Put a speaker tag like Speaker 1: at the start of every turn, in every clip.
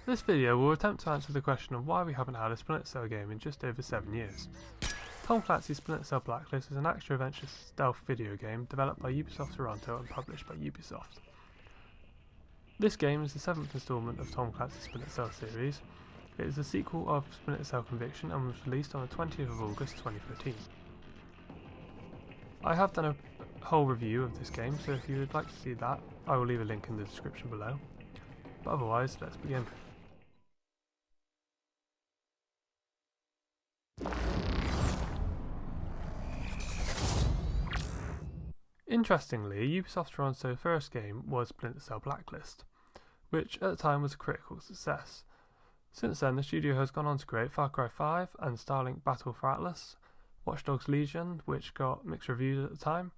Speaker 1: This video will attempt to answer the question of why we haven't had a Splinter Cell game in just over 7 years. Tom Clancy's Splinter Cell Blacklist is an action-adventure stealth video game developed by Ubisoft Toronto and published by Ubisoft. This game is the 7th instalment of Tom Clancy's Splinter Cell series. It is the sequel of Splinter Cell Conviction and was released on the 20th of August 2013. I have done a whole review of this game, so if you would like to see that, I will leave a link in the description below. But otherwise, let's begin. Interestingly, Ubisoft Toronto's first game was Splinter Cell Blacklist, which at the time was a critical success. Since then, the studio has gone on to create Far Cry 5 and Starlink Battle for Atlas, Watch Dogs Legion, which got mixed reviews at the time.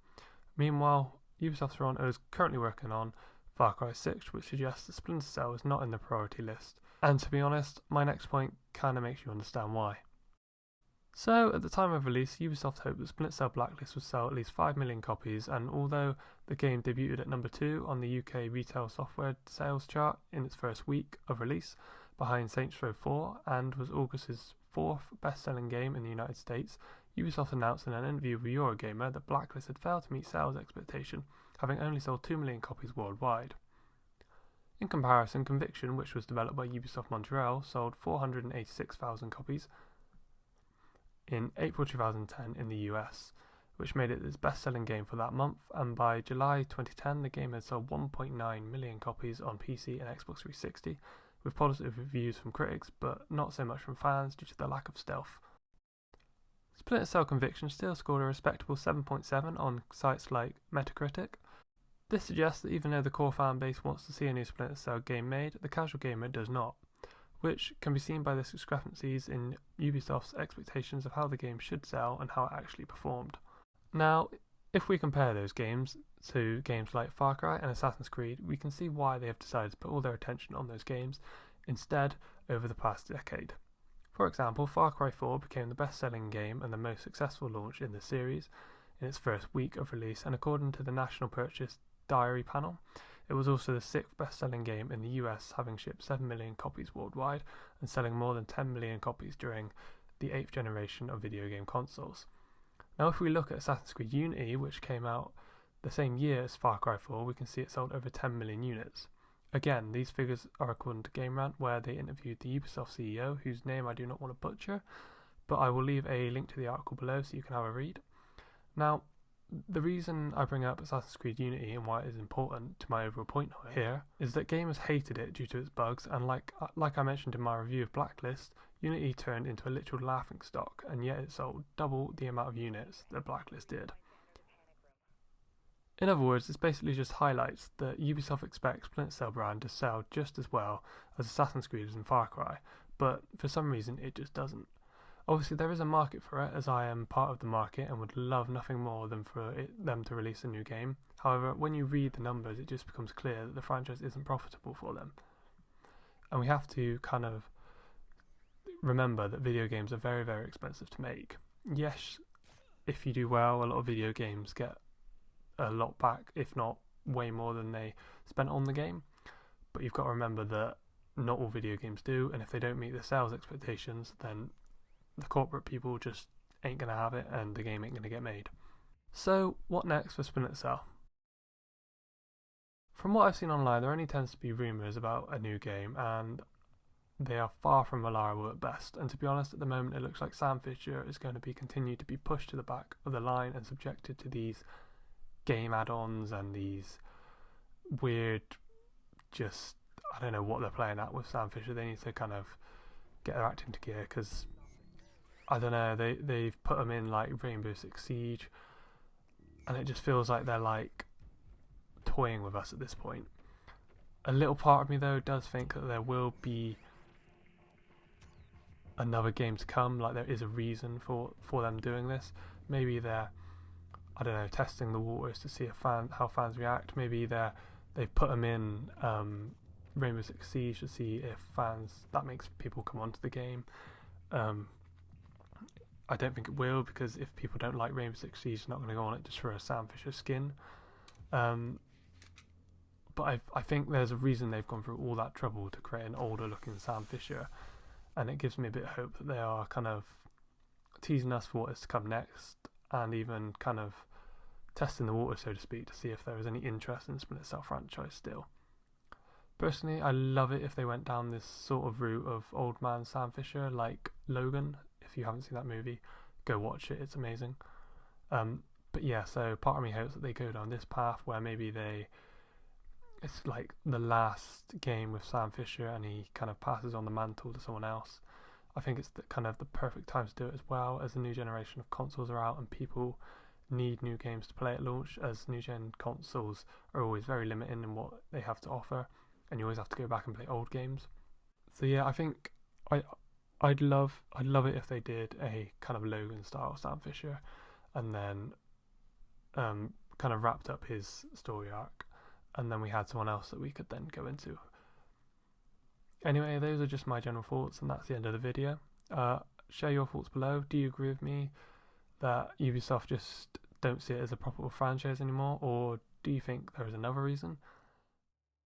Speaker 1: Meanwhile, Ubisoft Toronto is currently working on Far Cry 6, which suggests that Splinter Cell is not in the priority list. And to be honest, my next point kinda makes you understand why. So, at the time of release, Ubisoft hoped that Splinter Cell Blacklist would sell at least 5 million copies, and although the game debuted at number 2 on the UK retail software sales chart in its first week of release, behind Saints Row 4, and was August's 4th best-selling game in the United States, Ubisoft announced in an interview with Eurogamer that Blacklist had failed to meet sales expectation, having only sold 2 million copies worldwide. In comparison, Conviction, which was developed by Ubisoft Montreal, sold 486,000 copies in April 2010 in the US, which made it its best-selling game for that month, and by July 2010 the game had sold 1.9 million copies on PC and Xbox 360, with positive reviews from critics but not so much from fans due to the lack of stealth. Splinter Cell Conviction still scored a respectable 7.7 on sites like Metacritic. This suggests that even though the core fan base wants to see a new Splinter Cell game made, the casual gamer does not, which can be seen by the discrepancies in Ubisoft's expectations of how the game should sell and how it actually performed. Now, if we compare those games to games like Far Cry and Assassin's Creed, we can see why they have decided to put all their attention on those games instead over the past decade. For example, Far Cry 4 became the best-selling game and the most successful launch in the series in its first week of release, and according to the National Purchase Diary panel, it was also the 6th best-selling game in the US, having shipped 7 million copies worldwide and selling more than 10 million copies during the 8th generation of video game consoles. Now, if we look at Assassin's Creed Unity, which came out the same year as Far Cry 4, we can see it sold over 10 million units. Again, these figures are according to Game Rant, where they interviewed the Ubisoft CEO, whose name I do not want to butcher, but I will leave a link to the article below so you can have a read. Now, the reason I bring up Assassin's Creed Unity and why it is important to my overall point here is that gamers hated it due to its bugs, and like I mentioned in my review of Blacklist, Unity turned into a literal laughingstock, and yet it sold double the amount of units that Blacklist did. In other words, this basically just highlights that Ubisoft expects Splinter Cell brand to sell just as well as Assassin's Creed and Far Cry, but for some reason it just doesn't. Obviously there is a market for it, as I am part of the market and would love nothing more than for them to release a new game. However, when you read the numbers, it just becomes clear that the franchise isn't profitable for them. And we have to kind of remember that video games are very, very expensive to make. Yes, if you do well, a lot of video games get a lot back, if not way more than they spent on the game. But you've got to remember that not all video games do, and if they don't meet the sales expectations, then the corporate people just ain't going to have it and the game ain't going to get made. So, what next for Splinter Cell? From what I've seen online, there only tends to be rumours about a new game, and they are far from reliable at best. And to be honest, at the moment it looks like Sam Fisher is going to be continued to be pushed to the back of the line and subjected to these game add-ons and these weird, just, I don't know what they're playing at with Sam Fisher. They need to kind of get their act into gear, because I don't know, they've put them in like Rainbow Six Siege, and it just feels like they're like toying with us at this point. A little part of me though does think that there will be another game to come, like there is a reason for them doing this. Maybe they're, I don't know, testing the waters to see how fans react. Maybe they've put them in Rainbow Six Siege to see if that makes people come onto the game. I don't think it will, because if people don't like Rainbow Six Siege, they're not going to go on it just for a Sam Fisher skin. But But I think there's a reason they've gone through all that trouble to create an older looking Sam Fisher, and it gives me a bit of hope that they are kind of teasing us for what is to come next, and even kind of testing the water, so to speak, to see if there is any interest in the Splinter Cell franchise still. Personally, I love it if they went down this sort of route of old man Sam Fisher, like Logan. If you haven't seen that movie, go watch it, it's amazing. But yeah, so part of me hopes that they go down this path where maybe it's like the last game with Sam Fisher and he kind of passes on the mantle to someone else. I think it's kind of the perfect time to do it, as well as the new generation of consoles are out and people need new games to play at launch, as new gen consoles are always very limiting in what they have to offer, and you always have to go back and play old games. So yeah, I think I'd love it if they did a kind of Logan style Sam Fisher, and then kind of wrapped up his story arc, and then we had someone else that we could then go into. Anyway, those are just my general thoughts, and that's the end of the video. Share your thoughts below. Do you agree with me that Ubisoft just don't see it as a proper franchise anymore, or do you think there is another reason?